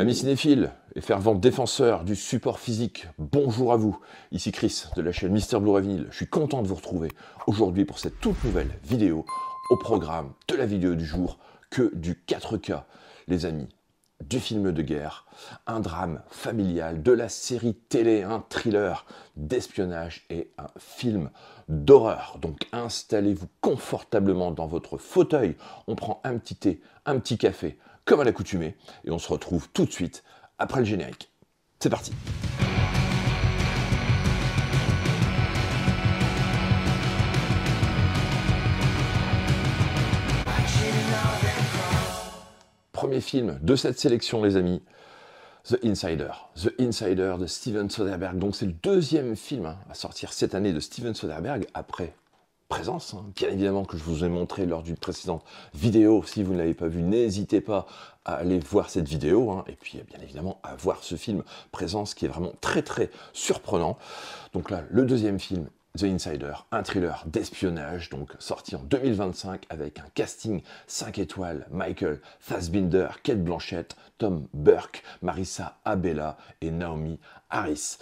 Amis cinéphiles et fervents défenseurs du support physique, bonjour à vous. Ici Chris de la chaîne Mister Blu-ray Vinyl. Je suis content de vous retrouver aujourd'hui pour cette toute nouvelle vidéo au programme de la vidéo du jour que du 4K. Les amis, du film de guerre, un drame familial, de la série télé, un thriller d'espionnage et un film d'horreur. Donc installez-vous confortablement dans votre fauteuil, on prend un petit thé, un petit café, comme à l'accoutumée, et on se retrouve tout de suite après le générique. C'est parti! Premier film de cette sélection, les amis, The Insider. The Insider de Steven Soderbergh. Donc c'est le deuxième film à sortir cette année de Steven Soderbergh après Présence, bien évidemment, que je vous ai montré lors d'une précédente vidéo. Si vous ne l'avez pas vu, n'hésitez pas à aller voir cette vidéo, et puis bien évidemment à voir ce film Présence qui est vraiment très très surprenant. Donc là, le deuxième film, The Insider, un thriller d'espionnage, donc sorti en 2025 avec un casting 5 étoiles, Michael Fassbinder, Cate Blanchett, Tom Burke, Marissa Abela et Naomi Harris.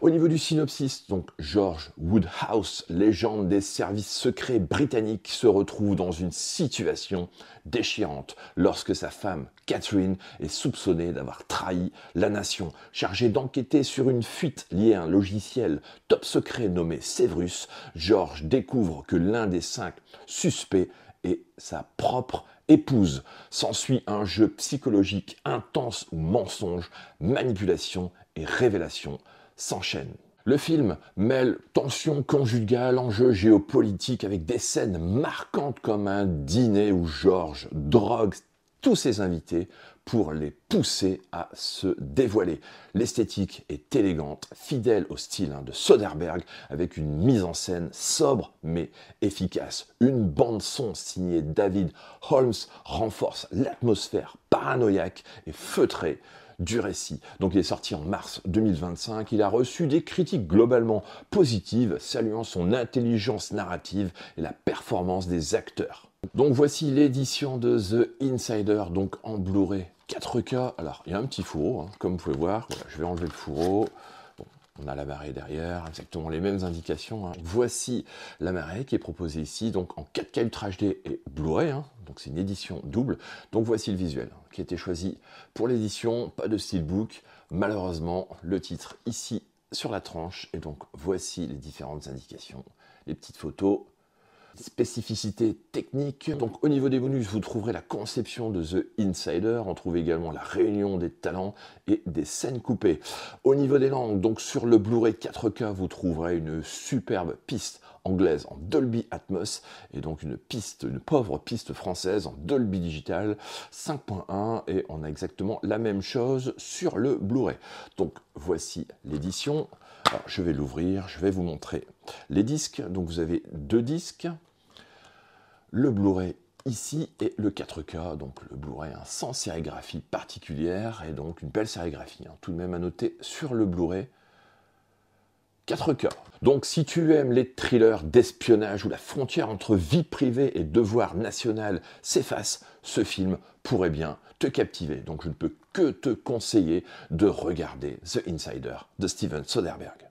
Au niveau du synopsis, donc George Woodhouse, légende des services secrets britanniques, se retrouve dans une situation déchirante lorsque sa femme Catherine est soupçonnée d'avoir trahi la nation. Chargé d'enquêter sur une fuite liée à un logiciel top secret nommé Severus, George découvre que l'un des 5 suspects est sa propre épouse. S'ensuit un jeu psychologique intense où mensonges, manipulation et révélation s'enchaînent. Le film mêle tension conjugale, enjeux géopolitiques avec des scènes marquantes comme un dîner où George drogue tous ses invités pour les pousser à se dévoiler. L'esthétique est élégante, fidèle au style de Soderbergh, avec une mise en scène sobre mais efficace. Une bande-son signée David Holmes renforce l'atmosphère paranoïaque et feutrée du récit. Donc il est sorti en mars 2025, il a reçu des critiques globalement positives, saluant son intelligence narrative et la performance des acteurs. Donc voici l'édition de The Insider, donc en Blu-ray 4K. Alors il y a un petit fourreau, comme vous pouvez voir. Voilà, je vais enlever le fourreau. Bon, on a la marée derrière, exactement les mêmes indications. Voici la marée qui est proposée ici, donc en 4K Ultra HD et Blu-ray. Donc c'est une édition double. Donc voici le visuel qui a été choisi pour l'édition. Pas de steelbook, malheureusement. Le titre ici sur la tranche. Et donc voici les différentes indications, les petites photos. Spécificité technique. Donc au niveau des bonus, vous trouverez la conception de The Insider, on trouve également la réunion des talents et des scènes coupées. Au niveau des langues, donc sur le Blu-ray 4K, vous trouverez une superbe piste anglaise en Dolby Atmos et donc une pauvre piste française en Dolby Digital 5.1 et on a exactement la même chose sur le Blu-ray. Donc voici l'édition. Alors, je vais l'ouvrir, je vais vous montrer les disques. Donc vous avez 2 disques, le Blu-ray ici et le 4K, donc le Blu-ray sans sérigraphie particulière et donc une belle sérigraphie, tout de même à noter sur le Blu-ray 4K. Donc si tu aimes les thrillers d'espionnage où la frontière entre vie privée et devoir national s'efface, ce film pourrait bien te captiver. Donc je ne peux que te conseiller de regarder The Insider de Steven Soderbergh.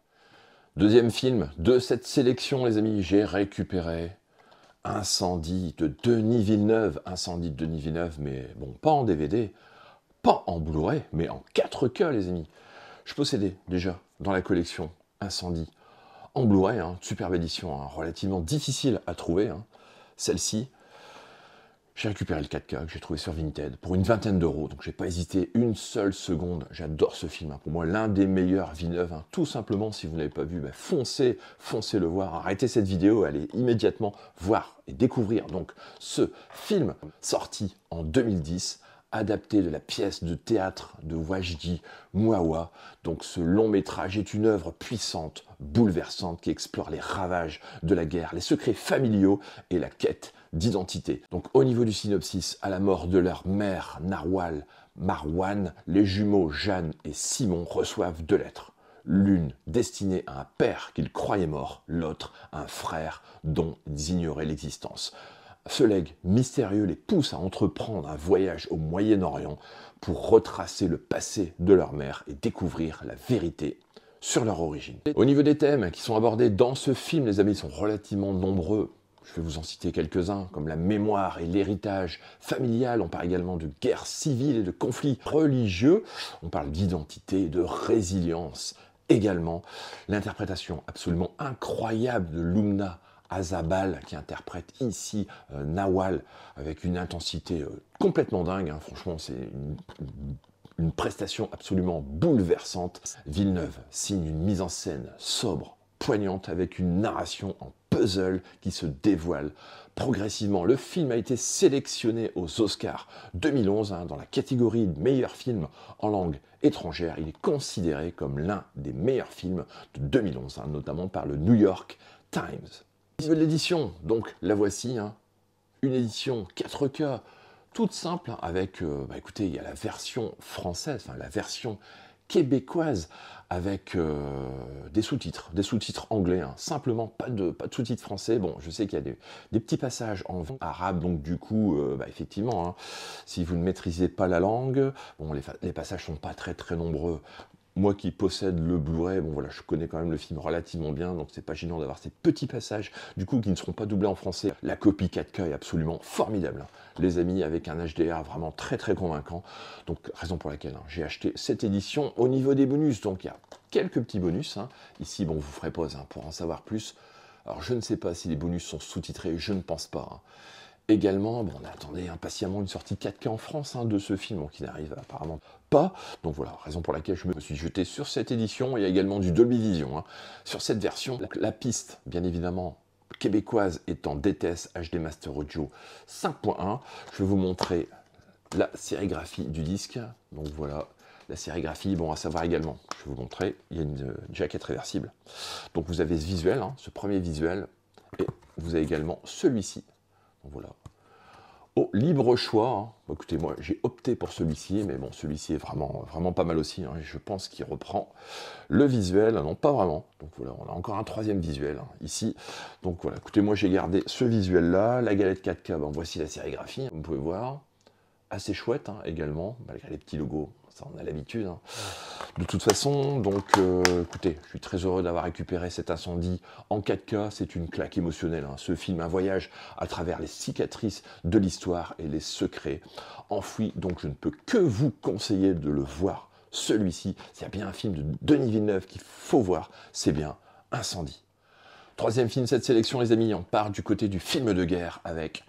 Deuxième film de cette sélection, les amis, j'ai récupéré Incendie de Denis Villeneuve. Incendie de Denis Villeneuve, mais bon, pas en DVD, pas en Blu-ray, mais en 4K, les amis. Je possédais déjà dans la collection Incendie en Blu-ray, superbe édition, relativement difficile à trouver, celle-ci. J'ai récupéré le 4K que j'ai trouvé sur Vinted pour une vingtaine d'euros, donc j'ai pas hésité une seule seconde. J'adore ce film, pour moi l'un des meilleurs Villeneuve. Tout simplement, si vous n'avez pas vu, foncez le voir. Arrêtez cette vidéo, allez immédiatement voir et découvrir donc ce film sorti en 2010. Adapté de la pièce de théâtre de Wajdi Mouawa. Donc ce long métrage est une œuvre puissante, bouleversante, qui explore les ravages de la guerre, les secrets familiaux et la quête d'identité. Donc au niveau du synopsis, à la mort de leur mère Marwan, les jumeaux Jeanne et Simon reçoivent 2 lettres. L'une destinée à un père qu'ils croyaient mort, l'autre à un frère dont ils ignoraient l'existence. ce legs mystérieux les pousse à entreprendre un voyage au Moyen-Orient pour retracer le passé de leur mère et découvrir la vérité sur leur origine. Au niveau des thèmes qui sont abordés dans ce film, les amis, sont relativement nombreux. Je vais vous en citer quelques-uns, comme la mémoire et l'héritage familial. On parle également de guerre civile et de conflits religieux. On parle d'identité et de résilience. Également, l'interprétation absolument incroyable de Lumna Azabal, qui interprète ici Nawal avec une intensité complètement dingue. Franchement, c'est une prestation absolument bouleversante. Villeneuve signe une mise en scène sobre, poignante, avec une narration en puzzle qui se dévoile progressivement. Le film a été sélectionné aux Oscars 2011 dans la catégorie meilleur film en langue étrangère. Il est considéré comme l'un des meilleurs films de 2011, notamment par le New York Times. L'édition, donc la voici, une édition 4K toute simple, avec, écoutez, il y a la version française, la version québécoise, avec des sous-titres anglais, simplement pas de sous-titres français. Bon, je sais qu'il y a des petits passages en arabe, donc du coup, effectivement, si vous ne maîtrisez pas la langue, bon, les passages sont pas très très nombreux. Moi qui possède le Blu-ray, bon voilà, je connais quand même le film relativement bien, donc c'est pas gênant d'avoir ces petits passages, du coup, qui ne seront pas doublés en français. La copie 4K est absolument formidable, les amis, avec un HDR vraiment très très convaincant. Donc, raison pour laquelle j'ai acheté cette édition. Au niveau des bonus, donc il y a quelques petits bonus. Ici, bon, vous ferez pause pour en savoir plus. Alors, je ne sais pas si les bonus sont sous-titrés, je ne pense pas. Également, bon, on attendait impatiemment une sortie 4K en France de ce film, qui n'arrive apparemment pas. Donc voilà, raison pour laquelle je me suis jeté sur cette édition. Il y a également du Dolby Vision sur cette version. La piste, bien évidemment, québécoise étant DTS HD Master Audio 5.1. Je vais vous montrer la sérigraphie du disque. Donc voilà, la sérigraphie, bon, à savoir également, je vais vous montrer, il y a une jaquette réversible. Donc vous avez ce visuel, ce premier visuel, et vous avez également celui-ci. Donc voilà. Au libre choix, écoutez, moi j'ai opté pour celui-ci, mais bon, celui-ci est vraiment pas mal aussi. Je pense qu'il reprend le visuel, non pas vraiment. Donc voilà, on a encore un troisième visuel ici. Donc voilà, écoutez, moi j'ai gardé ce visuel-là, la galette 4K, voici la sérigraphie, vous pouvez voir. Assez chouette également, malgré les petits logos, ça on a l'habitude. De toute façon, donc écoutez, je suis très heureux d'avoir récupéré cet incendie en 4K, c'est une claque émotionnelle. Ce film, un voyage à travers les cicatrices de l'histoire et les secrets enfouis, donc je ne peux que vous conseiller de le voir, celui-ci. S'il y a bien un film de Denis Villeneuve qu'il faut voir, c'est bien Incendie. Troisième film de cette sélection, les amis, on part du côté du film de guerre avec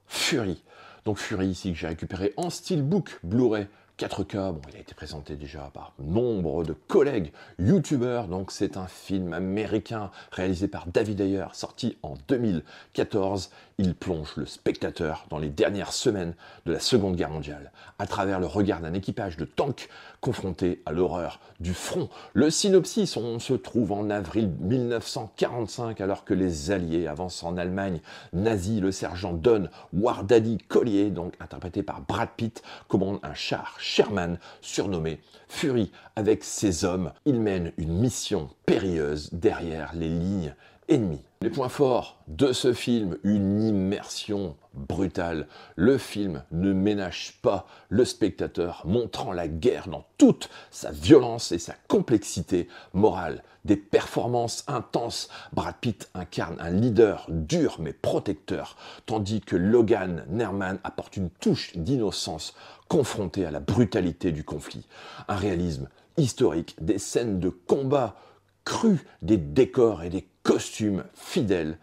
Fury. Donc Fury ici que j'ai récupéré en steelbook Blu-ray 4K, bon, il a été présenté déjà par nombre de collègues youtubeurs, donc c'est un film américain réalisé par David Ayer, sorti en 2014. Il plonge le spectateur dans les dernières semaines de la Seconde Guerre mondiale, à travers le regard d'un équipage de tanks confronté à l'horreur du front. Le synopsis, on se trouve en avril 1945, alors que les Alliés avancent en Allemagne nazie. Le sergent Don Wardaddy Collier, donc interprété par Brad Pitt, commande un char Sherman, surnommé Fury. Avec ses hommes, il mène une mission périlleuse derrière les lignes ennemies. Les points forts de ce film, une immersion brutale. Le film ne ménage pas le spectateur, montrant la guerre dans toute sa violence et sa complexité morale. Des performances intenses. Brad Pitt incarne un leader dur mais protecteur, tandis que Logan Nerman apporte une touche d'innocence confronté à la brutalité du conflit. Un réalisme historique, des scènes de combat crues, des décors et des costumes fidèles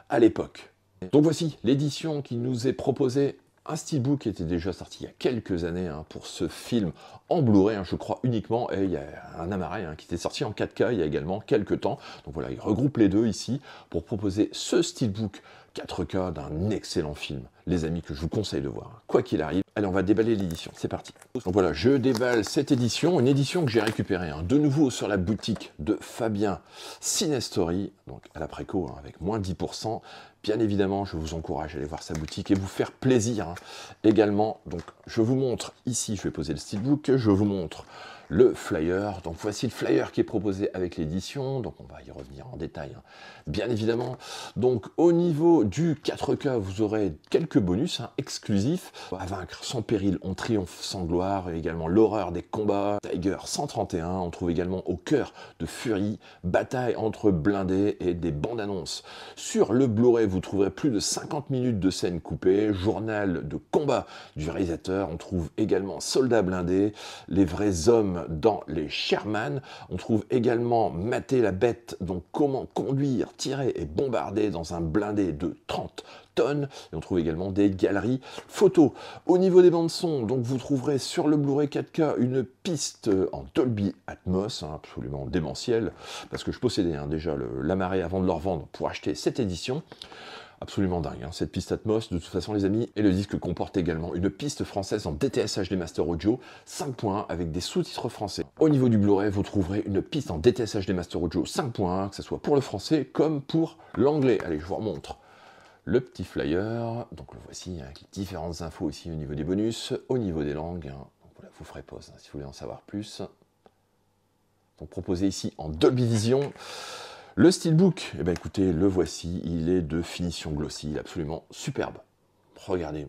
à l'époque. Donc voici l'édition qui nous est proposée. Un steelbook qui était déjà sorti il y a quelques années pour ce film en Blu-ray, je crois uniquement, et il y a un Amaray qui était sorti en 4K il y a également quelques temps. Donc voilà, il regroupe les deux ici pour proposer ce steelbook 4K d'un excellent film, les amis, que je vous conseille de voir, quoi qu'il arrive. Allez, on va déballer l'édition, c'est parti. Donc voilà, je déballe cette édition, une édition que j'ai récupérée, de nouveau sur la boutique de Fabien Cinestory, donc à la préco, avec moins 10%. Bien évidemment, je vous encourage à aller voir sa boutique et vous faire plaisir également. Donc je vous montre ici, je vais poser le steelbook, je vous montre le flyer. Donc voici le flyer qui est proposé avec l'édition, donc on va y revenir en détail, hein, bien évidemment. Donc au niveau du 4K, vous aurez quelques bonus exclusifs. À vaincre sans péril, on triomphe sans gloire, et également l'horreur des combats, Tiger 131, on trouve également au cœur de Fury, bataille entre blindés et des bandes annonces. Sur le Blu-ray, vous trouverez plus de 50 minutes de scènes coupées, journal de combat du réalisateur, on trouve également Soldats blindés, les vrais hommes dans les Sherman, on trouve également Mater la bête, donc comment conduire, tirer et bombarder dans un blindé de 30 tonnes, et on trouve également des galeries photos. Au niveau des bandes son, donc vous trouverez sur le Blu-ray 4K une piste en Dolby Atmos, absolument démentielle, parce que je possédais déjà la marée avant de leur vendre pour acheter cette édition. Absolument dingue, cette piste Atmos, de toute façon les amis, et le disque comporte également une piste française en DTS HD Master Audio, 5.1 avec des sous-titres français. Au niveau du Blu-ray, vous trouverez une piste en DTS HD Master Audio 5.1, que ce soit pour le français comme pour l'anglais. Allez, je vous remontre le petit flyer, donc le voici, avec les différentes infos ici au niveau des bonus, au niveau des langues, donc voilà, vous ferez pause si vous voulez en savoir plus. Donc proposé ici en Dolby Vision. Le Steelbook, eh bien écoutez, le voici, il est de finition glossy, il est absolument superbe. Regardez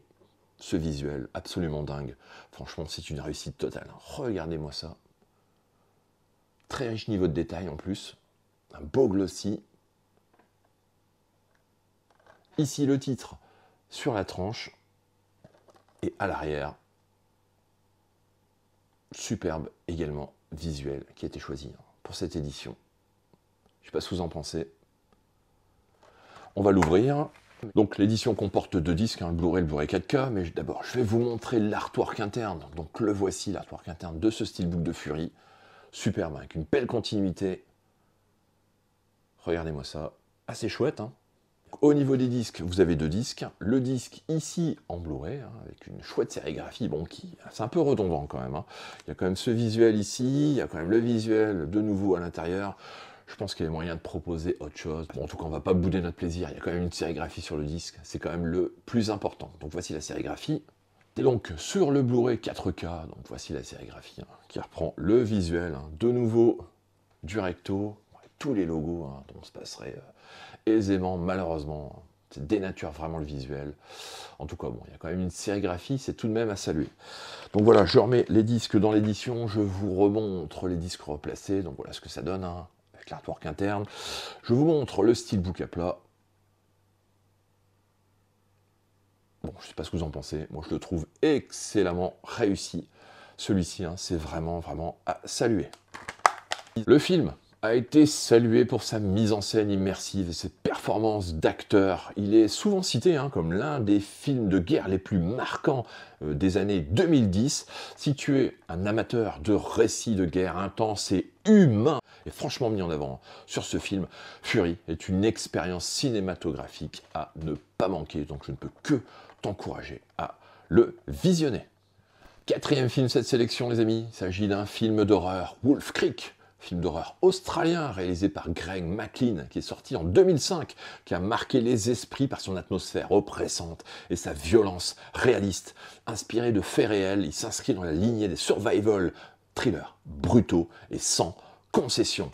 ce visuel, absolument dingue. Franchement, c'est une réussite totale. Regardez-moi ça. Très riche niveau de détail en plus. Un beau glossy. Ici le titre sur la tranche. Et à l'arrière, superbe également visuel qui a été choisi pour cette édition. Je ne sais pas ce que vous en pensez. On va l'ouvrir. Donc l'édition comporte deux disques, le Blu-ray et le Blu-ray 4K, mais d'abord je vais vous montrer l'artwork interne. Donc le voici, l'artwork interne de ce Steelbook de Fury. Superbe, avec une belle continuité. Regardez-moi ça, assez chouette. Au niveau des disques, vous avez deux disques. Le disque ici en Blu-ray, avec une chouette sérigraphie, bon, c'est un peu redondant quand même. Il y a quand même ce visuel ici, il y a quand même le visuel de nouveau à l'intérieur. Je pense qu'il y a moyen de proposer autre chose. Bon, en tout cas, on ne va pas bouder notre plaisir. Il y a quand même une sérigraphie sur le disque. C'est quand même le plus important. Donc voici la sérigraphie. Et donc sur le Blu-ray 4K, donc voici la sérigraphie qui reprend le visuel de nouveau du recto. Tous les logos dont on se passerait aisément, malheureusement. Ça dénature vraiment le visuel. En tout cas, bon, il y a quand même une sérigraphie, c'est tout de même à saluer. Donc voilà, je remets les disques dans l'édition. Je vous remontre les disques replacés. Donc voilà ce que ça donne. Avec l'artwork interne. Je vous montre le Steelbook à plat. Bon, je ne sais pas ce que vous en pensez. Moi, je le trouve excellemment réussi. Celui-ci, c'est vraiment, vraiment à saluer. Le film a été salué pour sa mise en scène immersive et ses performances d'acteur. Il est souvent cité comme l'un des films de guerre les plus marquants des années 2010. Si tu es un amateur de récits de guerre intenses et humains, et franchement mis en avant sur ce film, Fury est une expérience cinématographique à ne pas manquer. Donc je ne peux que t'encourager à le visionner. Quatrième film de cette sélection, les amis, il s'agit d'un film d'horreur, Wolf Creek. Film d'horreur australien réalisé par Greg McLean, qui est sorti en 2005, qui a marqué les esprits par son atmosphère oppressante et sa violence réaliste. Inspiré de faits réels, il s'inscrit dans la lignée des survival thrillers brutaux et sans concession.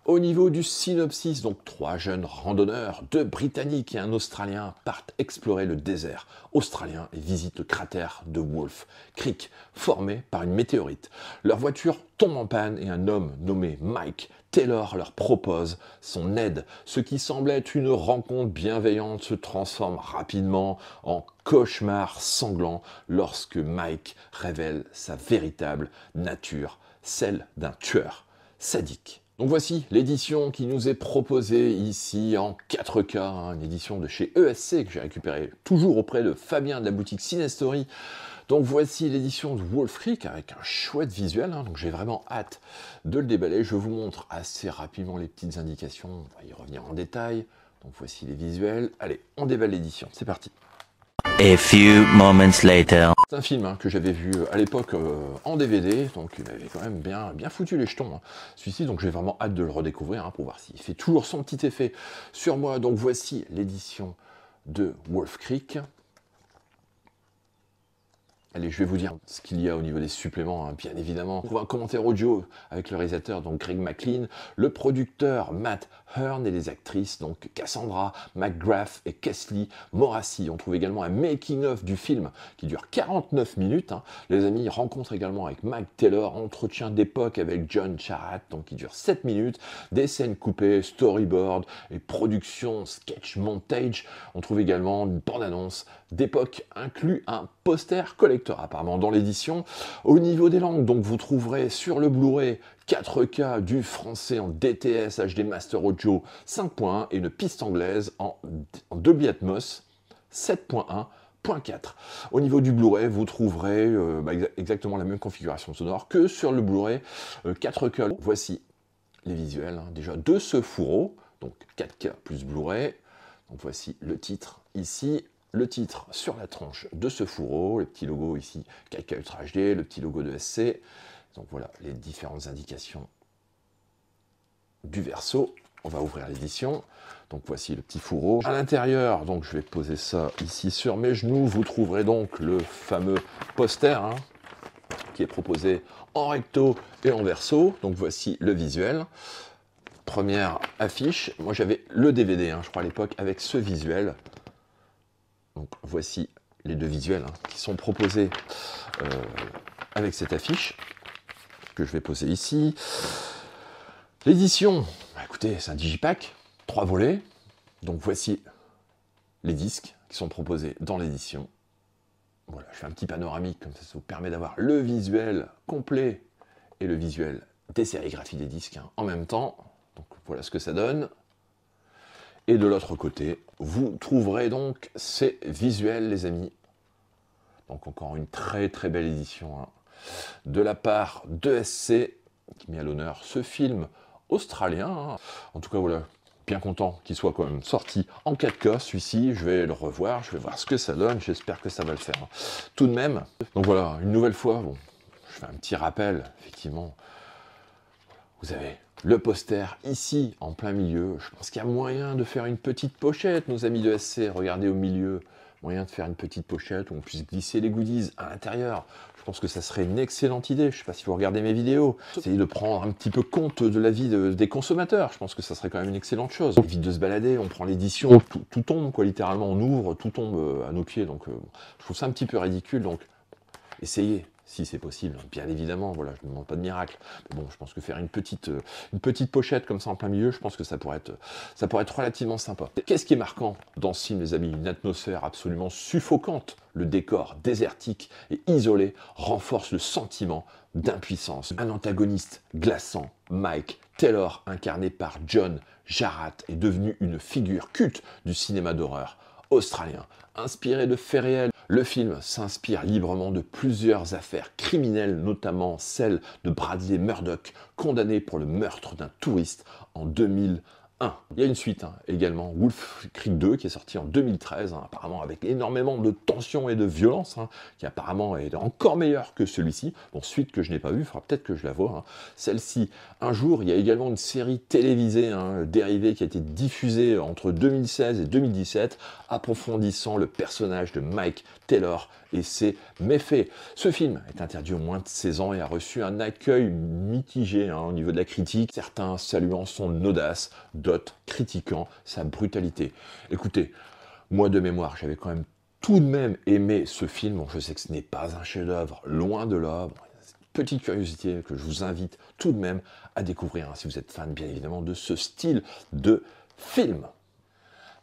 Au niveau du synopsis, donc 3 jeunes randonneurs, 2 Britanniques et un Australien partent explorer le désert australien et visitent le cratère de Wolf Creek, formé par une météorite. Leur voiture tombe en panne et un homme nommé Mike Taylor leur propose son aide. Ce qui semblait être une rencontre bienveillante se transforme rapidement en cauchemar sanglant lorsque Mike révèle sa véritable nature, celle d'un tueur sadique. Donc voici l'édition qui nous est proposée ici en 4K, une édition de chez ESC que j'ai récupérée toujours auprès de Fabien de la boutique Cinestory. Donc voici l'édition de Wolf Creek avec un chouette visuel, donc j'ai vraiment hâte de le déballer. Je vous montre assez rapidement les petites indications, on va y revenir en détail. Donc voici les visuels. Allez, on déballe l'édition, c'est parti. A few moments later. C'est un film que j'avais vu à l'époque en DVD, donc il m'avait quand même bien foutu les jetons. Celui-ci, donc j'ai vraiment hâte de le redécouvrir pour voir s'il fait toujours son petit effet sur moi. Donc voici l'édition de Wolf Creek. Allez, je vais vous dire ce qu'il y a au niveau des suppléments, hein, bien évidemment. On trouve un commentaire audio avec le réalisateur, donc Greg McLean, le producteur Matt Hearn et les actrices, donc Cassandra McGrath et Kesley Morassi. On trouve également un making-of du film qui dure 49 minutes. Hein. Les amis, rencontre également avec Mike Taylor, entretien d'époque avec John Charat, donc qui dure 7 minutes, des scènes coupées, storyboard et production, sketch, montage. On trouve également une bande-annonce d'époque, inclus un poster collector apparemment dans l'édition. Au niveau des langues, donc vous trouverez sur le Blu-ray 4K du français en DTS HD Master Audio 5.1 et une piste anglaise en Dolby Atmos 7.1.4. Au niveau du Blu-ray, vous trouverez exactement la même configuration sonore que sur le Blu-ray 4K. Voici les visuels, hein, déjà de ce fourreau, donc 4K plus Blu-ray. Donc voici le titre ici. Le titre sur la tranche de ce fourreau, le petit logo ici, 4K Ultra HD, le petit logo de SC. Donc voilà les différentes indications du verso. On va ouvrir l'édition. Donc voici le petit fourreau. À l'intérieur, donc je vais poser ça ici sur mes genoux. Vous trouverez donc le fameux poster hein, qui est proposé en recto et en verso. Donc voici le visuel. Première affiche. Moi j'avais le DVD, hein, je crois à l'époque, avec ce visuel. Donc voici les deux visuels hein, qui sont proposés avec cette affiche que je vais poser ici. L'édition, écoutez, c'est un digipack, 3 volets. Donc voici les disques qui sont proposés dans l'édition. Voilà, je fais un petit panoramique, comme ça vous permet d'avoir le visuel complet et le visuel des sérigraphies des disques hein, en même temps. Donc voilà ce que ça donne. Et de l'autre côté, vous trouverez donc ces visuels, les amis. Donc encore une très très belle édition hein, de la part de SC, qui met à l'honneur ce film australien. Hein. En tout cas, voilà, bien content qu'il soit quand même sorti en 4K. Celui-ci, je vais le revoir, je vais voir ce que ça donne. J'espère que ça va le faire. Hein. Tout de même, donc voilà, une nouvelle fois, bon, je fais un petit rappel, effectivement. Vous avez le poster ici, en plein milieu. Je pense qu'il y a moyen de faire une petite pochette, nos amis de SC. Regardez au milieu, moyen de faire une petite pochette où on puisse glisser les goodies à l'intérieur. Je pense que ça serait une excellente idée. Je ne sais pas si vous regardez mes vidéos. Essayez de prendre un petit peu compte de la vie des consommateurs. Je pense que ça serait quand même une excellente chose. On évite de se balader, on prend l'édition, tout tombe, quoi, littéralement. On ouvre, tout tombe à nos pieds. Donc, je trouve ça un petit peu ridicule. Donc, essayez. Si c'est possible, bien évidemment, voilà, je ne demande pas de miracle. Mais bon, je pense que faire une petite pochette comme ça en plein milieu, je pense que ça pourrait être relativement sympa. Qu'est-ce qui est marquant dans ce film, les amis? Une atmosphère absolument suffocante. Le décor désertique et isolé renforce le sentiment d'impuissance. Un antagoniste glaçant, Mike Taylor, incarné par John Jarratt, est devenu une figure culte du cinéma d'horreur australien. Inspiré de faits réels, le film s'inspire librement de plusieurs affaires criminelles, notamment celle de Bradley Murdoch, condamné pour le meurtre d'un touriste en 2001. Il y a une suite hein, également, Wolf Creek 2, qui est sorti en 2013, hein, apparemment avec énormément de tension et de violence, hein, qui apparemment est encore meilleur que celui-ci. Bon, suite que je n'ai pas vue, il faudra peut-être que je la voie. Hein. Celle-ci, un jour, il y a également une série télévisée hein, dérivée qui a été diffusée entre 2016 et 2017, approfondissant le personnage de Mike Taylor et ses méfaits. Ce film est interdit aux moins de 16 ans et a reçu un accueil mitigé hein, au niveau de la critique, certains saluant son audace, d'autres critiquant sa brutalité. Écoutez, moi de mémoire, j'avais quand même tout de même aimé ce film. Bon, je sais que ce n'est pas un chef-d'œuvre, loin de là. Bon, petite curiosité que je vous invite tout de même à découvrir, hein, si vous êtes fan bien évidemment de ce style de film.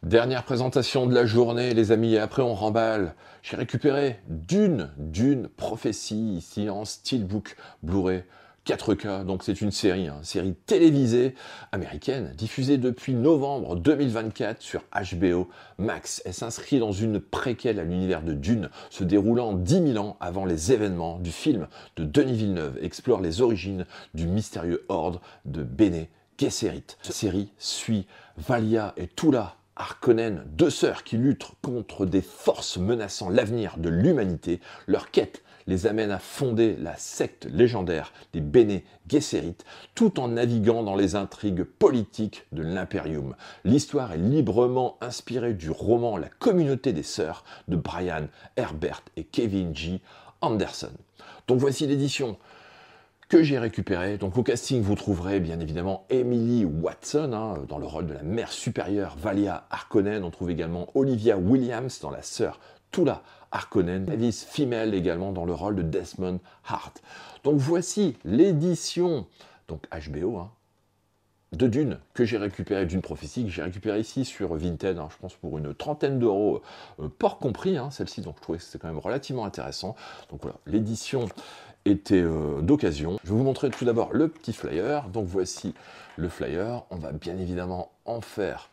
Dernière présentation de la journée, les amis, et après on remballe. J'ai récupéré Dune Prophétie, ici en Steelbook Blu-ray 4K, donc c'est une série, hein, série télévisée américaine, diffusée depuis novembre 2024 sur HBO Max. Elle s'inscrit dans une préquelle à l'univers de Dune, se déroulant 10 000 ans avant les événements du film de Denis Villeneuve, explore les origines du mystérieux ordre de Bene Gesserit. Cette série suit Valia et Tula Harkonnen, deux sœurs qui luttent contre des forces menaçant l'avenir de l'humanité. Leur quête les amène à fonder la secte légendaire des Bene Gesserit, tout en naviguant dans les intrigues politiques de l'Imperium. L'histoire est librement inspirée du roman La communauté des sœurs de Brian Herbert et Kevin G. Anderson. Donc voici l'édition que j'ai récupérée. Donc au casting, vous trouverez bien évidemment Emily Watson, dans le rôle de la mère supérieure Valia Harkonnen. On trouve également Olivia Williams dans la sœur Tula Harkonnen. Travis Fimmel également dans le rôle de Desmond Hart. Donc voici l'édition donc HBO, de Dune, que j'ai récupéré, Dune Prophétie, que j'ai récupéré ici sur Vinted, je pense pour une trentaine d'euros, port compris, celle-ci, donc je trouvais que c'était quand même relativement intéressant. Donc voilà, l'édition était d'occasion. Je vais vous montrer tout d'abord le petit flyer. Donc voici le flyer, on va bien évidemment en faire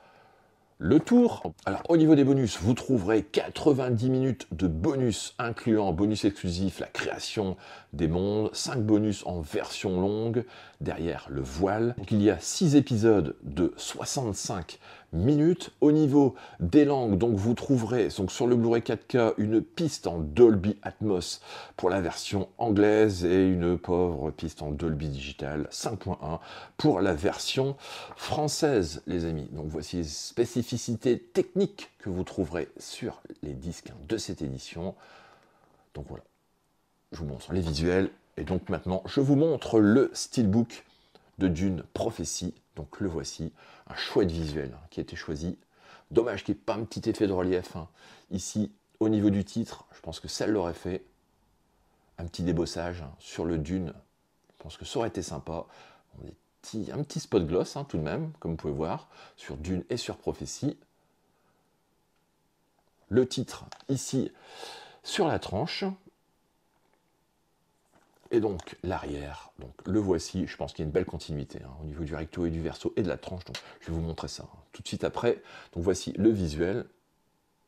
le tour. Alors au niveau des bonus, vous trouverez 90 minutes de bonus, incluant bonus exclusif, la création des mondes, 5 bonus en version longue, derrière le voile. Donc il y a 6 épisodes de 65 minutes. Au niveau des langues, donc vous trouverez donc sur le Blu-ray 4K une piste en Dolby Atmos pour la version anglaise et une pauvre piste en Dolby Digital 5.1 pour la version française, les amis. Donc voici les spécificités techniques que vous trouverez sur les disques de cette édition. Donc voilà, je vous montre les visuels et donc maintenant je vous montre le steelbook de Dune Prophétie. Donc le voici, un chouette visuel qui a été choisi. Dommage qu'il n'y ait pas un petit effet de relief ici au niveau du titre. Je pense que ça l'aurait fait. Un petit débossage sur le Dune. Je pense que ça aurait été sympa. Un petit spot gloss tout de même, comme vous pouvez voir, sur Dune et sur Prophétie. Le titre ici sur la tranche. Et donc l'arrière, donc le voici, je pense qu'il y a une belle continuité au niveau du recto et du verso et de la tranche, donc je vais vous montrer ça tout de suite après. Donc voici le visuel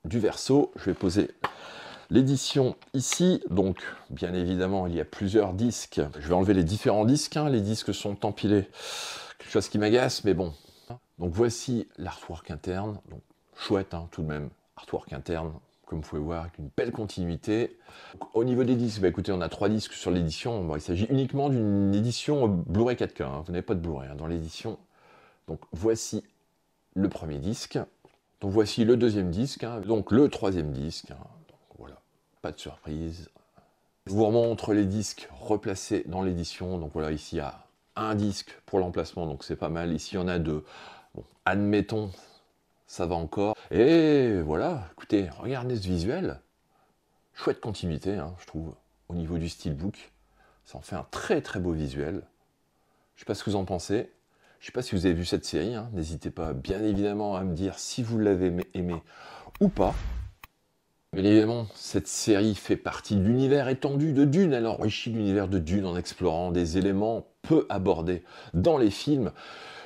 du verso, je vais poser l'édition ici, donc bien évidemment il y a plusieurs disques, je vais enlever les différents disques, les disques sont empilés, quelque chose qui m'agace, mais bon. Donc voici l'artwork interne, donc chouette tout de même, artwork interne, comme vous pouvez voir, avec une belle continuité. Donc, au niveau des disques, écoutez, on a 3 disques sur l'édition. Bon, il s'agit uniquement d'une édition Blu-ray 4K. Vous n'avez pas de Blu-ray dans l'édition. Donc voici le premier disque. Donc voici le deuxième disque. Donc le troisième disque. Donc voilà, pas de surprise. Je vous remontre les disques replacés dans l'édition. Donc voilà, ici il y a un disque pour l'emplacement, donc c'est pas mal. Ici il y en a 2. Bon, admettons, ça va encore. Et voilà, écoutez, regardez ce visuel. Chouette continuité, je trouve, au niveau du steelbook. Ça en fait un très très beau visuel. Je sais pas ce que vous en pensez. Je sais pas si vous avez vu cette série. N'hésitez pas, bien évidemment, à me dire si vous l'avez aimé ou pas. Bien évidemment, cette série fait partie de l'univers étendu de Dune. Elle enrichit l'univers de Dune en explorant des éléments peu abordés dans les films.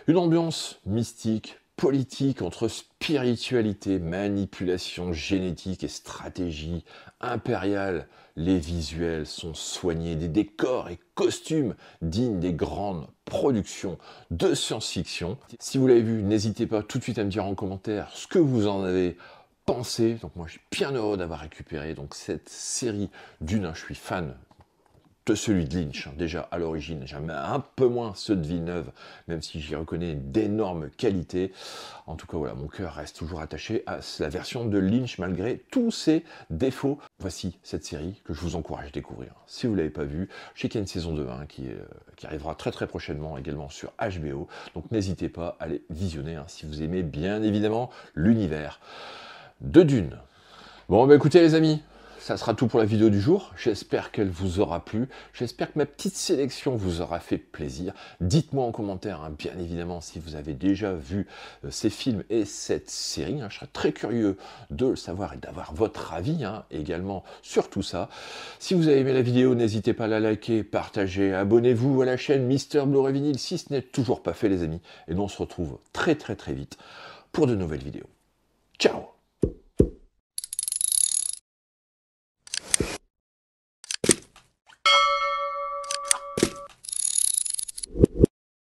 Une ambiance mystique, politique, entre spiritualité, manipulation génétique et stratégie impériale. Les visuels sont soignés, des décors et costumes dignes des grandes productions de science-fiction. Si vous l'avez vu, n'hésitez pas tout de suite à me dire en commentaire ce que vous en avez pensé. Donc moi je suis bien heureux d'avoir récupéré donc cette série Dune. Je suis fan de celui de Lynch, déjà à l'origine. J'aime un peu moins ceux de Villeneuve, même si j'y reconnais d'énormes qualités. En tout cas, voilà, mon cœur reste toujours attaché à la version de Lynch, malgré tous ses défauts. Voici cette série que je vous encourage à découvrir. Si vous ne l'avez pas vue, je sais qu'il y a une saison 2 qui arrivera très très prochainement, également sur HBO. Donc n'hésitez pas à aller visionner, si vous aimez bien évidemment l'univers de Dune. Bon, écoutez les amis, ça sera tout pour la vidéo du jour. J'espère qu'elle vous aura plu. J'espère que ma petite sélection vous aura fait plaisir. Dites-moi en commentaire, bien évidemment, si vous avez déjà vu ces films et cette série. Je serais très curieux de le savoir et d'avoir votre avis également sur tout ça. Si vous avez aimé la vidéo, n'hésitez pas à la liker, partager, abonnez-vous à la chaîne Mister Blu-ray Vinyl si ce n'est toujours pas fait, les amis. Et nous, on se retrouve très très très vite pour de nouvelles vidéos. Ciao!